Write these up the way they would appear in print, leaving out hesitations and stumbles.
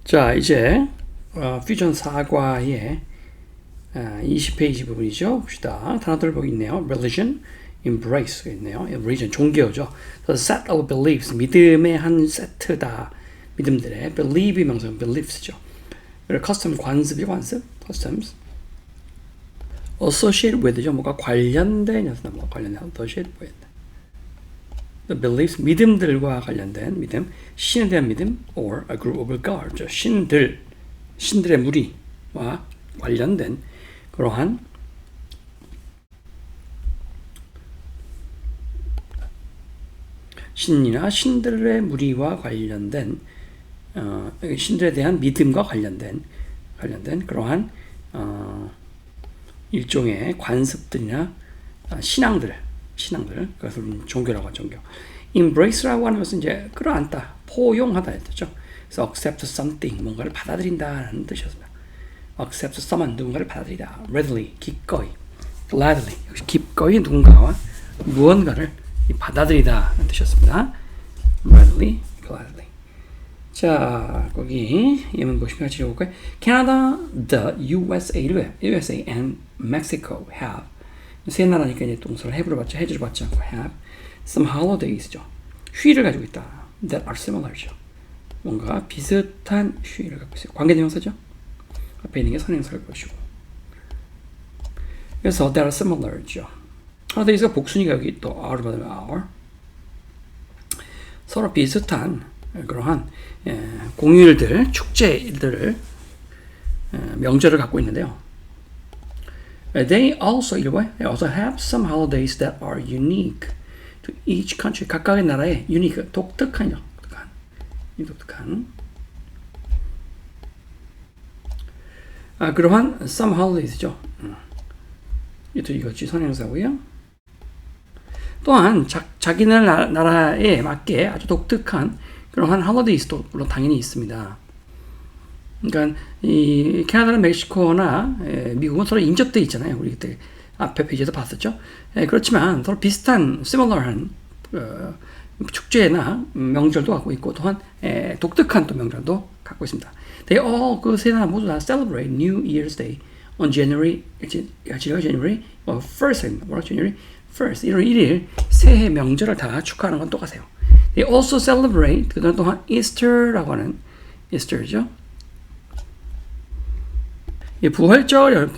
자, 이제 퓨전 사과의 20페이지 부분이죠. 봅시다. 단어들 보기 있네요. religion, embrace가 있네요. religion, 종교죠. The set of beliefs, 믿음의 한 세트다. 믿음들의 believe 명사는 beliefs죠. 그리고 custom, 관습이죠. 관습, customs. associated with죠. 뭔가 관련된, 뭔가 관련된, associated with. The beliefs, 믿음들과 관련된 믿음, 신에 대한 믿음, or a group of gods, 신들의 무리와 관련된 그러한 신이나 신들의 무리와 관련된 신들에 대한 믿음과 관련된 그러한 일종의 관습들이나 신앙들, 그것을 종교라고 하죠. 종교. embrace라고 하는 것은 이제 끌어안다, 포용하다 했죠. 그래서 accept something, 뭔가를 받아들인다라는 뜻이었습니다. accept someone, 누군가를 받아들이다. readily, 기꺼이. gladly, 역시 기꺼이 누군가와 무언가를 받아들이다라는 뜻이었습니다. readily, gladly. 자, 거기 예문 보시면 같이 읽어볼까요? Canada, the USA and Mexico have 세 나라니까 이제 동사를 have로 받죠. have를 받지 않고 have some holidays죠. 휴일을 가지고 있다. that are similar죠. 뭔가 비슷한 휴일을 갖고 있어요. 관계대명사죠. 앞에 있는 게 선행사일 것이고. 그래서 that are similar죠. holidays가 복순이가 여기 또 our 받으면 our. 서로 비슷한 그러한 공휴일들, 축제들을 명절을 갖고 있는데요. They also have some holidays that are unique to each country. 각각의 나라의 unique, 독특한. 그러한 some holidays죠. 이것이 선행사고요. 또한 자기네 나라에 맞게 아주 독특한 그러한 holidays도 물론 당연히 있습니다. 그러니까 이 캐나다나 멕시코나 미국은 서로 인접돼 있잖아요. 우리 그때 앞에 페이지에서 봤었죠. 그렇지만 서로 비슷한 similar한 축제나 명절도 갖고 있고 또한 독특한 또 명절도 갖고 있습니다. They all 그 세 나라 모두 다 celebrate New Year's Day on January 1st 1월 1일 새해 명절을 다 축하하는 건 똑같아요. They also celebrate 그건 또한 Easter라고 하는 Easter죠. 부활절.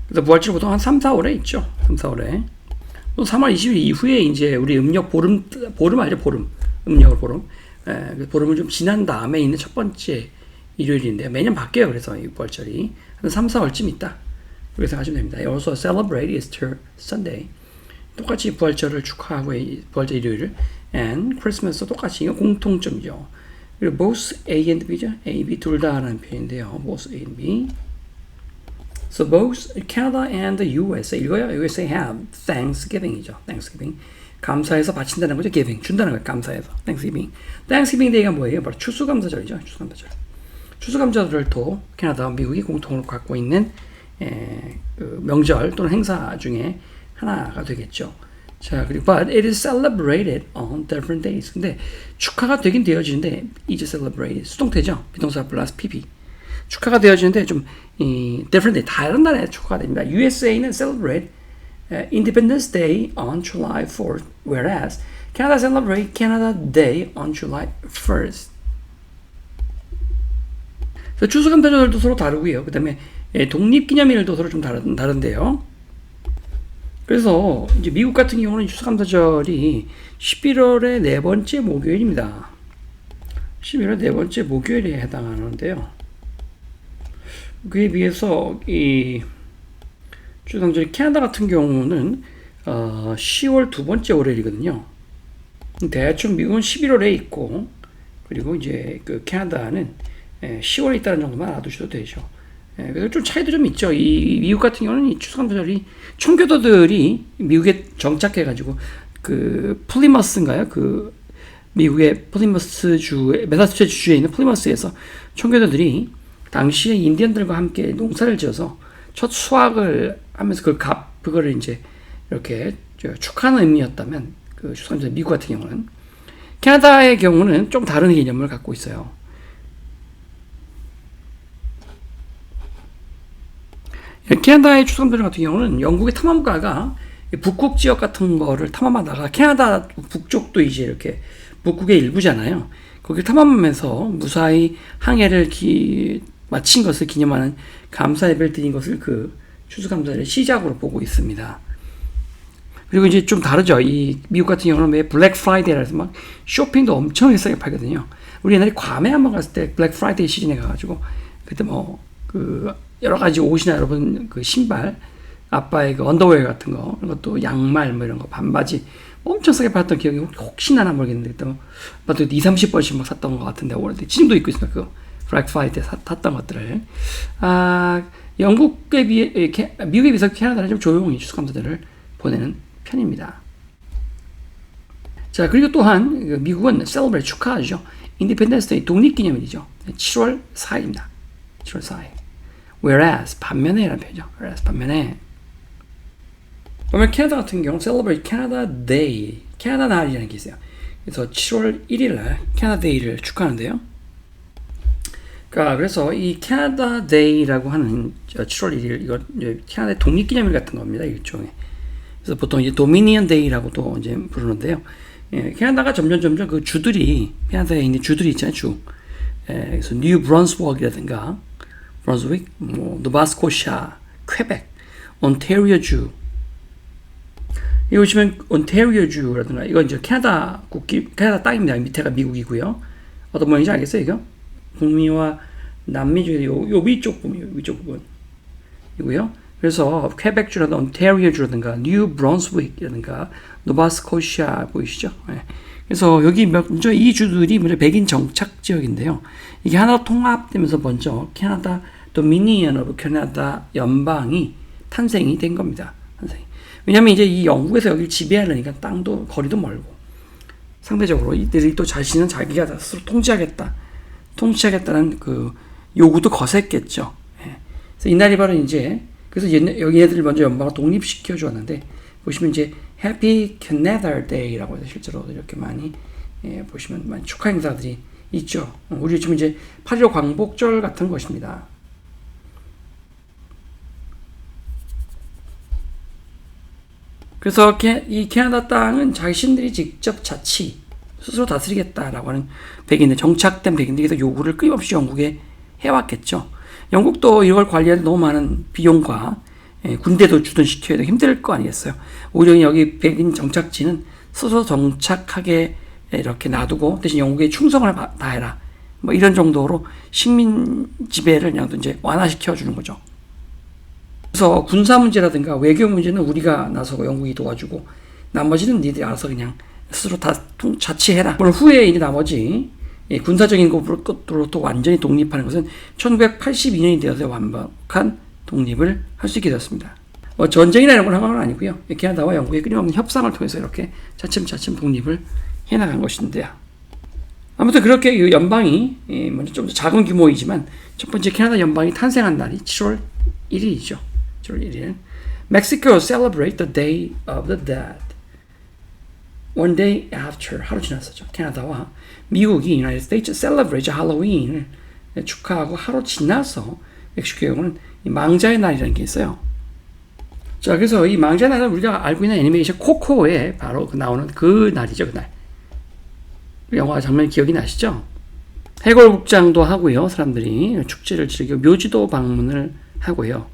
그래서 부활절 보통 한 3, 4월에 있죠. 3, 4월에. 또 3월 20일 이후에 이제 우리 음력 보름 알죠? 보름. 음력을 보름. 보름을 좀 지난 다음에 있는 첫 번째 일요일인데 매년 바뀌어요. 그래서 이 부활절이 한 3, 4월쯤 있다. 그렇게 생각하시면 됩니다. They also celebrate Easter Sunday. 똑같이 부활절을 축하하고 부활절 일요일을 and Christmas 똑같이 이거 공통점이죠. 그리고 both A and B죠. A, B 둘 다라는 표현인데요. both A and B. So both Canada and the USA 읽어요. USA have Thanksgiving이죠. Thanksgiving. 감사해서 바친다는 거죠. Giving. 준다는 거예요. 감사해서. Thanksgiving. Thanksgiving Day가 뭐예요? 바로 추수감사절이죠. 추수감사절을 또 캐나다와 미국이 공통으로 갖고 있는 그 명절 또는 행사 중에 하나가 되겠죠. 자, 그리고 but it is celebrated on different days. 근데 축하가 되긴 되어지는데 is celebrated 수동태죠. 비동사 플러스 PP. 축하가 되어지는데 좀 different day 다른 나라에 축하가 됩니다. USA는 celebrate Independence Day on July 4th, whereas Canada celebrate Canada Day on July 1st. 그래서 추수감사절도 서로 다르고요. 그다음에 독립기념일도 서로 좀 다른데요. 그래서 이제 미국 같은 경우는 추수감사절이 11월의 네 번째 목요일입니다. 11월 네 번째 목요일에 해당하는데요. 그에 비해서 이 추수감사절 캐나다 같은 경우는 10월 두 번째 월요일이거든요. 대충 미국은 11월에 있고 그리고 이제 그 캐나다는 10월에 있다는 정도만 알아두셔도 되죠. 그래서 좀 차이도 좀 있죠. 이 미국 같은 경우는 이 추수감사절이 총교도들이 미국에 정착해가지고 그 플리머스인가요? 그 미국의 플리머스 주에 매사추세츠 주에 있는 플리머스에서 총교도들이 당시에 인디언들과 함께 농사를 지어서 첫 수확을 하면서 그거를 이제 이렇게 축하하는 의미였다면 그 추수감사절 미국 같은 경우는 캐나다의 경우는 좀 다른 개념을 갖고 있어요. 캐나다의 추수감사절 같은 경우는 영국의 탐험가가 북극 지역 같은 거를 탐험하다가 캐나다 북쪽도 이제 이렇게 북극의 일부잖아요. 거기 탐험하면서 무사히 항해를 마친 것을 기념하는 감사 예배를 드린 것을 그 추수감사절의 시작으로 보고 있습니다. 그리고 이제 좀 다르죠. 이 미국 같은 경우는 왜 블랙 프라이데이라서 막 쇼핑도 엄청 싸게 팔거든요. 우리 옛날에 괌에 한번 갔을 때 블랙 프라이데이 시즌에 가가지고 그때 뭐 그 여러 가지 옷이나 여러분 그 신발, 아빠의 그 언더웨어 같은 거, 그런 것도 양말 뭐 이런 거, 반바지 엄청 싸게 팔았던 기억이 혹시 나나 모르겠는데 그때 뭐 2, 30번씩 막 샀던 것 같은데 오래돼 지금도 입고 있습니다. 그 블랙 프라이데이 샀던 것들을. 영국에 비해 미국에 비해서 캐나다는 좀 조용히 추수감사절을 보내는 편입니다. 자, 그리고 또한 미국은 celebrate 축하하죠. Independence Day 독립기념일이죠. 7월 4일입니다. 7월 4일. Whereas 반면에라는 표현이죠. Whereas 반면에. 그러면 캐나다 같은 경우 celebrate Canada Day, 캐나다 날이라는 게 있어요. 그래서 7월 1일 날 캐나다 데이를 축하하는데요. 그래서 이 캐나다 데이라고 하는 7월 1일 이거 캐나다의 독립기념일 같은 겁니다. 일종의. 그래서 보통 이제 도미니언 데이라고도 이제 부르는데요. 캐나다가 점점 그 주들이 캐나다에 있는 주들이 있잖아요. 주. 그래서 뉴 브런스워크라든가 브런스윅, 뭐 노바스코샤, 퀘벡, 온타리오주. 여기 보시면 온타리오주라든가 이건 이제 캐나다 땅입니다. 밑에가 미국이고요. 어떤 모양인지 알겠어요, 이거? 북미와 남미 중에 요 위쪽 부분이고요. 그래서 퀘벡주라든가 온타리오주라든가 뉴 브런스윅이라든가 노바스코샤 보이시죠? 네. 그래서 여기 먼저 이 주들이 먼저 백인 정착 지역인데요. 이게 하나로 통합되면서 먼저 캐나다 도미니언 오브 캐나다 연방이 탄생이 된 겁니다. 왜냐하면 이제 이 영국에서 여기를 지배하려니까 땅도 거리도 멀고 상대적으로 이들이 또 자신은 자기가 스스로 통치하겠다는 그 요구도 거셌겠죠. 예. 그래서 이날이 바로 이제 그래서 여기 애들을 먼저 연방을 독립시켜 주었는데 보시면 이제 Happy Canada Day라고 해서 실제로 이렇게 많이 보시면 많이 축하 행사들이 있죠. 우리 지금 이제 8.15 광복절 같은 것입니다. 그래서 이 캐나다 땅은 자신들이 직접 스스로 다스리겠다라고 하는 백인들, 정착된 백인들에서 요구를 끊임없이 영국에 해왔겠죠. 영국도 이걸 관리하는 너무 많은 비용과 군대도 주둔시켜야 되고 힘들 거 아니겠어요. 오히려 여기 백인 정착지는 스스로 정착하게 이렇게 놔두고 대신 영국에 충성을 다해라. 뭐 이런 정도로 식민 지배를 그냥 이제 완화시켜 주는 거죠. 그래서 군사 문제라든가 외교 문제는 우리가 나서고 영국이 도와주고 나머지는 니들이 알아서 그냥 스스로 다 자치해라. 물론 후에 이제 나머지 군사적인 것으로 또 완전히 독립하는 것은 1982년이 되어서 완벽한 독립을 할 수 있게 되었습니다. 전쟁이나 이런 걸 한 건 아니고요. 캐나다와 영국의 끊임없는 협상을 통해서 이렇게 차츰차츰 독립을 해나간 것인데요. 아무튼 그렇게 이 연방이 먼저 좀 더 작은 규모이지만 첫 번째 캐나다 연방이 탄생한 날이 7월 1일이죠. 7월 1일. Mexico celebrate the Day of the Dead. One day after, 하루 지났었죠. 캐나다와 미국이 United States celebrate 할로윈을 축하하고 하루 지나서 멕시코의 경우는 망자의 날이라는 게 있어요. 자, 그래서 이 망자의 날은 우리가 알고 있는 애니메이션 코코에 바로 나오는 그 날이죠, 그날. 영화 장면 기억이 나시죠? 해골국장도 하고요, 사람들이 축제를 즐기고 묘지도 방문을 하고요.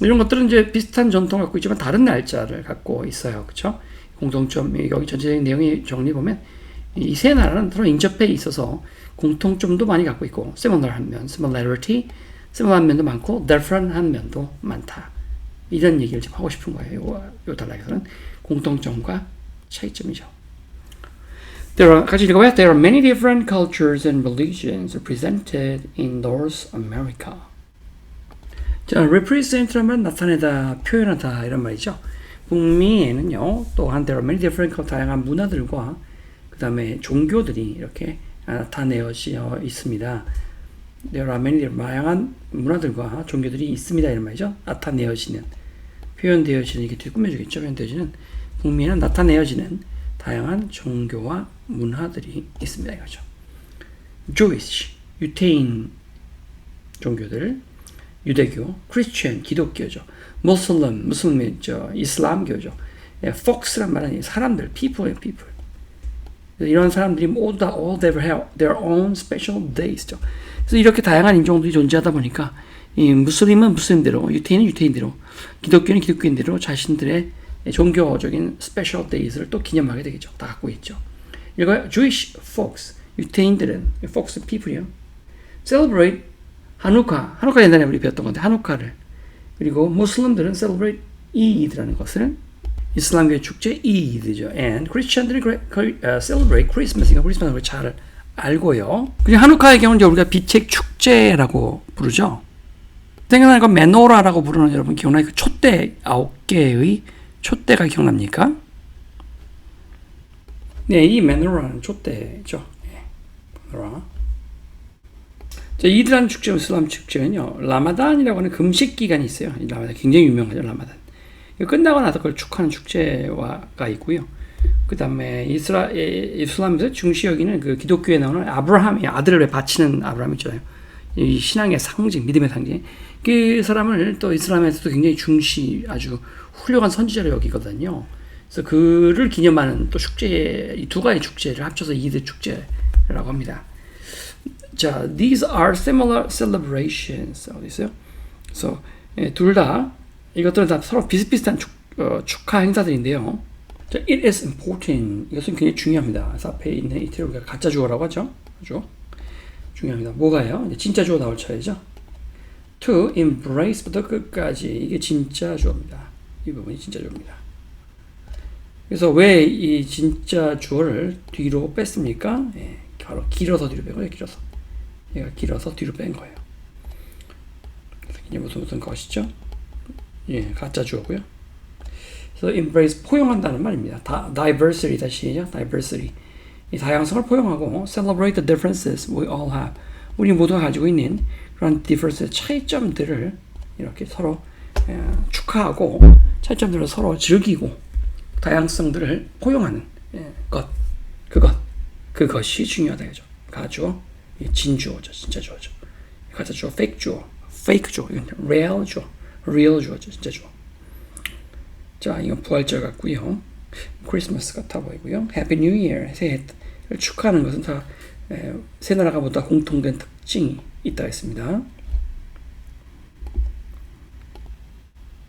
이런 것들은 이제 비슷한 전통을 갖고 있지만 다른 날짜를 갖고 있어요, 그렇죠? 공통점 여기 전체적인 내용이 정리해 보면 이 세 나라는 서로 인접해 있어서 공통점도 많이 갖고 있고 similar 한 면, similarity, similar 한 면도 많고 different 한 면도 많다. 이런 얘기를 지금 하고 싶은 거예요. 요 단락에서는 공통점과 차이점이죠. 같이 읽어봐요. There are many different cultures and religions represented in North America. 자, represent라면 나타내다, 표현하다 이런 말이죠. 북미에는요, 또한 there are many different 다양한 문화들과 그 다음에 종교들이 이렇게 나타내어져 있습니다. There are many 다양한 문화들과 종교들이 있습니다 이런 말이죠. 나타내어지는, 표현되어지는, 이게 꾸며주겠죠. 표현되어지는, 북미에는 나타내어지는 다양한 종교와 문화들이 있습니다 이거죠. Jewish, 유태인 종교들, 유대교, 크리스천, 기독교죠. 무슬림이죠. 이슬람교죠. 예, folks란 말은 사람들, people예요, people. 이런 사람들이 모두 다 all they have their own special days죠. 그래서 이렇게 다양한 인종들이 존재하다 보니까 이 무슬림은 무슬림대로, 유태인은 유태인대로, 기독교는 기독교인대로 자신들의 종교적인 special days를 또 기념하게 되겠죠. 다 갖고 있죠. 이거 Jewish folks, 유태인들은 folks people이요. celebrate 하누카 옛날에 우리 배웠던 건데 하누카를, 그리고 무슬림들은 celebrate 이드라는 것을, 이슬람교의 축제 이드죠. And Christian들이 celebrate Christmas. 크리스마스를 잘 알고요. 그냥 하누카의 경우는 우리가 빛의 축제라고 부르죠. 생각나는 건 메노라라고 부르는, 여러분 기억나요? 그 촛대 9개의 촛대가 기억납니까? 네, 이 메노라는 촛대죠. 메노라. 자, 이드라는 축제, 이슬람 축제는요, 라마단이라고 하는 금식 기간이 있어요. 이 라마단 굉장히 유명하죠, 라마단. 끝나고 나서 그걸 축하하는 축제가 있고요. 그 다음에 이슬람에서 중시 여기는 그 기독교에 나오는 아브라함이 아들을 바치는 아브라함 있잖아요. 이 신앙의 상징, 믿음의 상징. 그 사람을 또 이슬람에서도 굉장히 중시, 아주 훌륭한 선지자로 여기거든요. 그래서 그를 기념하는 또 축제, 이 두 가지 축제를 합쳐서 이드 축제라고 합니다. 자, these are similar celebrations. 어디 있어요? 그래서 둘 다, 이것들은 다 서로 비슷비슷한 축하 행사들인데요. 자, it is important. 이것은 굉장히 중요합니다. 그래서 앞에 있는 이틀을 우리가 가짜 주어라고 하죠. 아주 중요합니다. 뭐가요? 이제 진짜 주어 나올 차례죠. to embrace부터 끝까지, 이게 진짜 주어입니다. 이 부분이 진짜 주어입니다. 그래서 왜 이 진짜 주어를 뒤로 뺐습니까? 예, 바로 길어서 뒤로 뺀 거예요. 길어서. 얘가 길어서 뒤로 뺀 거예요. 이게 무슨 것이죠? 예, 가짜 주어고요. 그래서 embrace, 포용한다는 말입니다. diversity, 다시 시죠. diversity. 이 다양성을 포용하고 celebrate the differences we all have. 우리 모두가 가지고 있는 그런 difference, 차이점들을 이렇게 서로 축하하고, 차이점들을 서로 즐기고, 다양성들을 포용하는 그것이 중요하다. 그죠? 가주어, 진주어죠. 진짜 주어죠. 가짜 주어, fake 주어, 이건 real 주어, real 주어죠. 진짜 주어. 자, 이건 부활절 같고요. 크리스마스 같아 보이고요. Happy New Year, 새해를 축하하는 것은 다 세 나라가 모두 공통된 특징이 있다 했습니다.